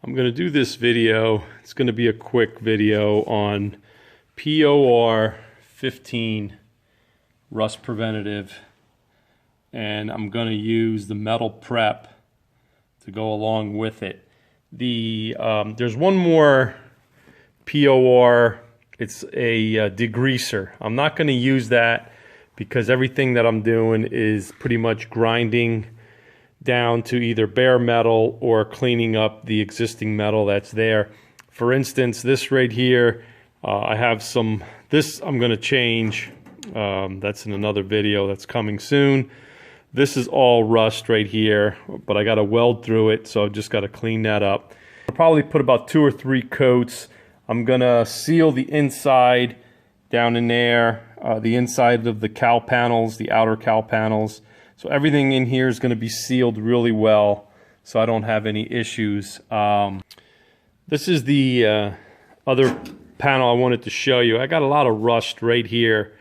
I'm going to do this video. It's going to be a quick video on POR-15 rust preventative, and I'm going to use the metal prep to go along with it. There's one more POR. It's a degreaser. I'm not going to use that because everything that I'm doing is pretty much grinding down to either bare metal or cleaning up the existing metal that's there. For instance, this right here, I have some, this I'm going to change. That's in another video that's coming soon. This is all rust right here, but I got to weld through it, so I've just got to clean that up. I'll probably put about 2 or 3 coats. I'm going to seal the inside down in there, the inside of the cowl panels, the outer cowl panels. So everything in here is going to be sealed really well, so I don't have any issues. This is the other panel I wanted to show you. I got a lot of rust right here,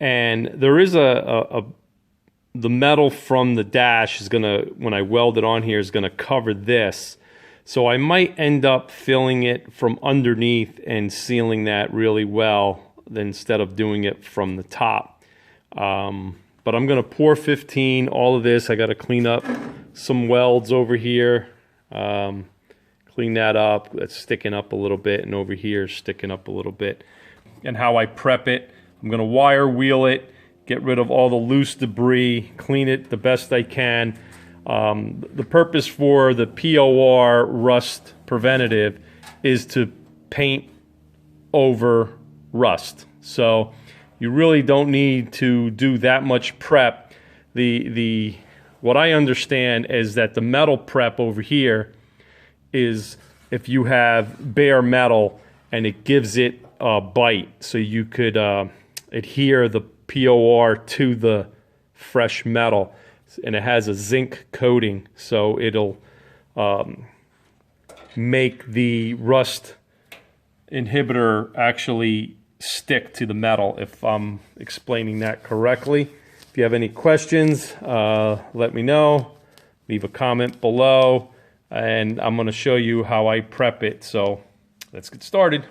and there is the metal from the dash is gonna, when I weld it on here, is gonna cover this. So I might end up filling it from underneath and sealing that really well instead of doing it from the top. But I'm going to POR-15 all of this. I got to clean up some welds over here. Clean that up. That's sticking up a little bit, and over here is sticking up a little bit. And how I prep it, I'm going to wire wheel it, get rid of all the loose debris, clean it the best I can. The purpose for the POR rust preventative is to paint over rust. So you really don't need to do that much prep. What I understand is that the metal prep over here is if you have bare metal and it gives it a bite, so you could adhere the POR to the fresh metal, and it has a zinc coating, so it'll make the rust inhibitor actually stick to the metal, if I'm explaining that correctly. If you have any questions, let me know. Leave a comment below, and I'm going to show you how I prep it. So let's get started.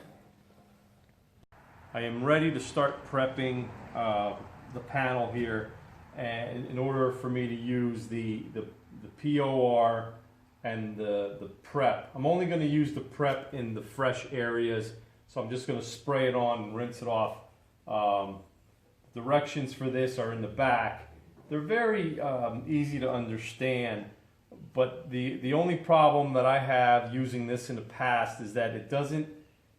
I am ready to start prepping the panel here, and in order for me to use the POR and the prep. I'm only going to use the prep in the fresh areas. So I'm just going to spray it on and rinse it off. Directions for this are in the back. They're very easy to understand, but the only problem that I have using this in the past is that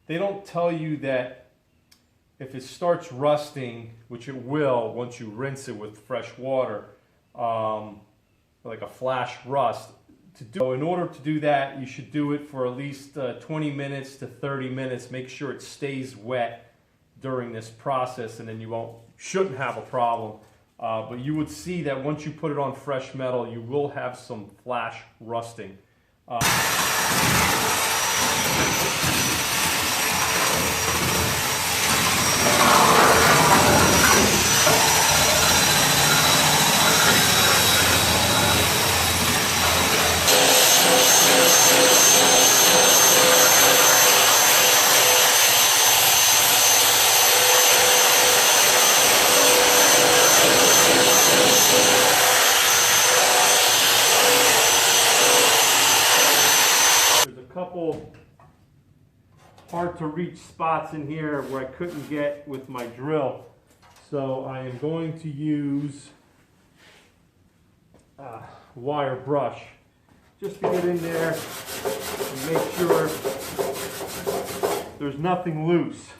they don't tell you that if it starts rusting, which it will once you rinse it with fresh water, like a flash rust. So in order to do that, you should do it for at least 20 minutes to 30 minutes. Make sure it stays wet during this process, and then you shouldn't have a problem. But you would see that once you put it on fresh metal, you will have some flash rusting. Couple hard to reach spots in here where I couldn't get with my drill, so I am going to use a wire brush just to get in there and make sure there's nothing loose.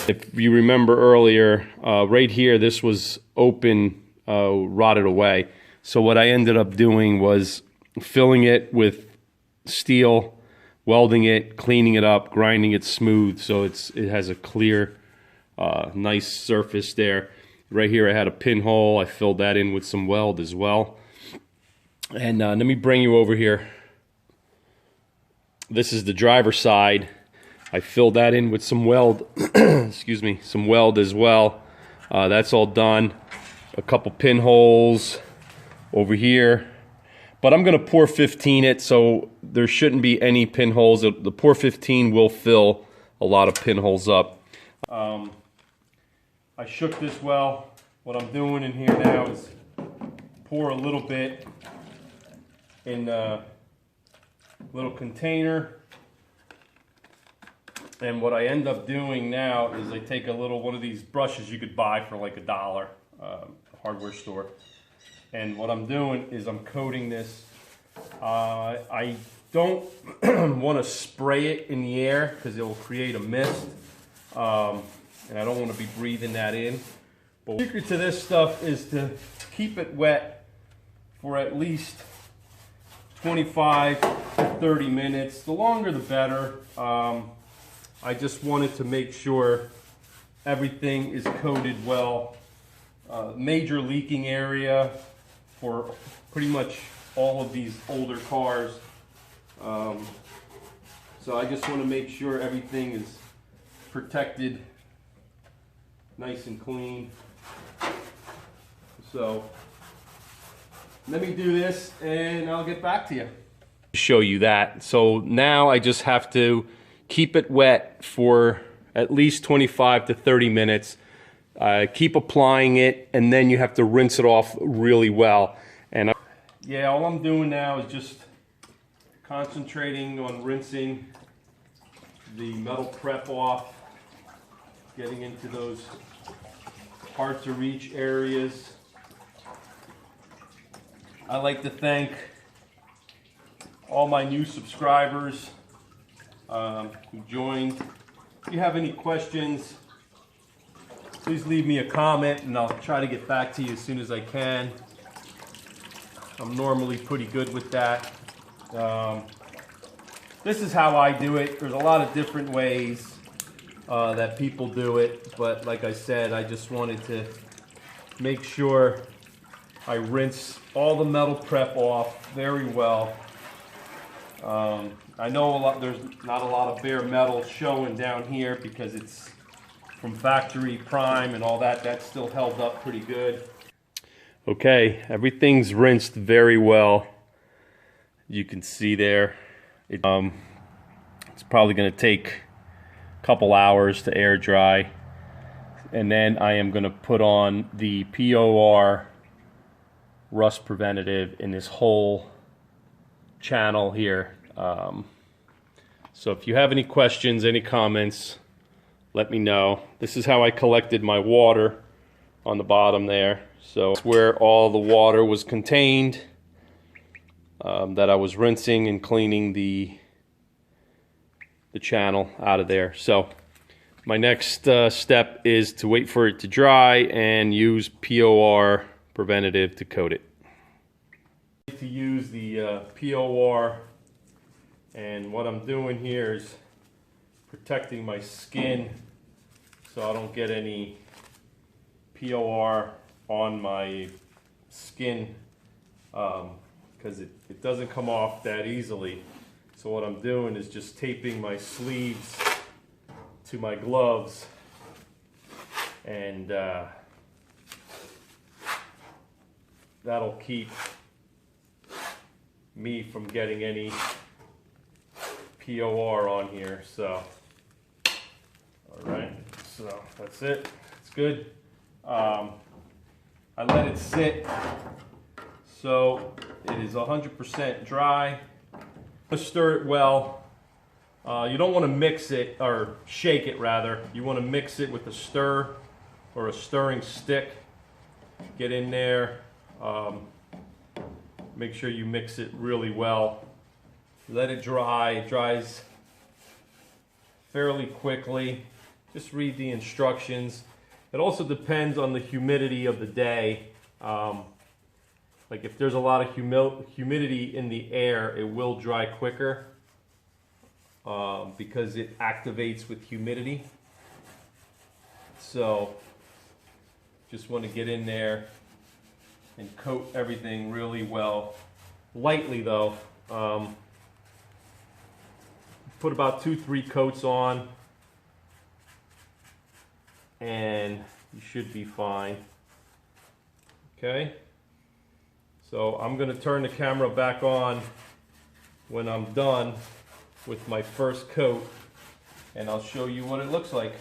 If you remember earlier, right here this was open, rotted away. So what I ended up doing was filling it with steel, welding it, cleaning it up, grinding it smooth so it has a clear, nice surface there. Right here I had a pinhole. I filled that in with some weld as well. And let me bring you over here. This is the driver's side. I filled that in with some weld, excuse me, some weld as well. That's all done. A couple pinholes over here. but I'm going to POR-15 it, so there shouldn't be any pinholes. The POR-15 will fill a lot of pinholes up. I shook this well. What I'm doing in here now is pour a little bit in a little container. And what I end up doing now is I take a little one of these brushes you could buy for like $1, hardware store. And what I'm doing is I'm coating this. I don't want to spray it in the air because it will create a mist. And I don't want to be breathing that in. But the secret to this stuff is to keep it wet for at least 25 to 30 minutes. The longer the better. I just wanted to make sure everything is coated well. Major leaking area for pretty much all of these older cars. So I just want to make sure everything is protected, nice and clean. So let me do this and I'll get back to you. Show you that. So now I just have to keep it wet for at least 25 to 30 minutes. Keep applying it, and then you have to rinse it off really well. And yeah, all I'm doing now is just concentrating on rinsing the metal prep off, getting into those hard to reach areas. I like to thank all my new subscribers who joined. If you have any questions, please leave me a comment and I'll try to get back to you as soon as I can. I'm normally pretty good with that. This is how I do it. There's a lot of different ways that people do it, but like I said, I just wanted to make sure I rinse all the metal prep off very well. I know there's not a lot of bare metal showing down here because it's from factory prime and all that. That's still held up pretty good. Okay, everything's rinsed very well. You can see there. It's probably going to take a couple hours to air dry. And then I am going to put on the POR rust preventative in this whole channel here. So if you have any questions, any comments, let me know. This is how I collected my water on the bottom there. So it's where all the water was contained that I was rinsing and cleaning the channel out of there. So my next step is to wait for it to dry and use POR preventative to coat it. To use the POR, and what I'm doing here is protecting my skin so I don't get any POR on my skin because it doesn't come off that easily. So what I'm doing is just taping my sleeves to my gloves, and that'll keep me from getting any POR on here. So alright, so that's it. It's good. I let it sit so it is 100% dry. Stir it well. You don't want to mix it, or shake it rather. You want to mix it with a stir or a stirring stick. Get in there. Make sure you mix it really well. Let it dry. It dries fairly quickly. Just read the instructions. It also depends on the humidity of the day. Like if there's a lot of humidity in the air, it will dry quicker because it activates with humidity. So just want to get in there and coat everything really well. Lightly though. Put about 2-3 coats on and you should be fine. Okay, So I'm going to turn the camera back on when I'm done with my first coat, and I'll show you what it looks like.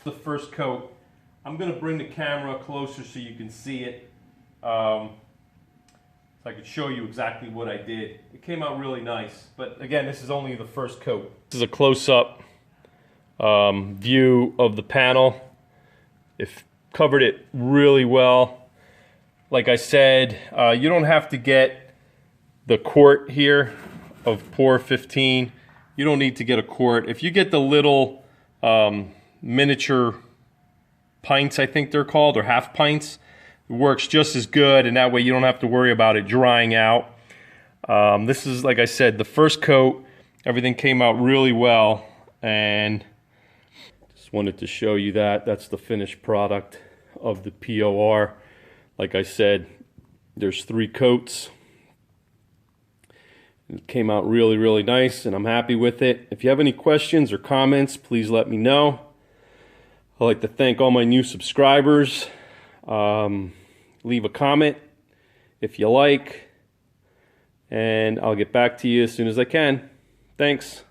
The first coat, I'm going to bring the camera closer so you can see it. So I could show you exactly what I did. It came out really nice, but again, this is only the first coat. This is a close-up view of the panel. It covered it really well. Like I said, you don't have to get the quart here of POR-15. You don't need to get a quart. If you get the little miniature pints, I think they're called, or half pints, it works just as good, and that way you don't have to worry about it drying out. This is, like I said, the first coat. Everything came out really well, and just wanted to show you that. That's the finished product of the POR. Like I said, there's 3 coats. It came out really, really nice, and I'm happy with it. If you have any questions or comments, please let me know. I'd like to thank all my new subscribers. Leave a comment if you like, and I'll get back to you as soon as I can. Thanks.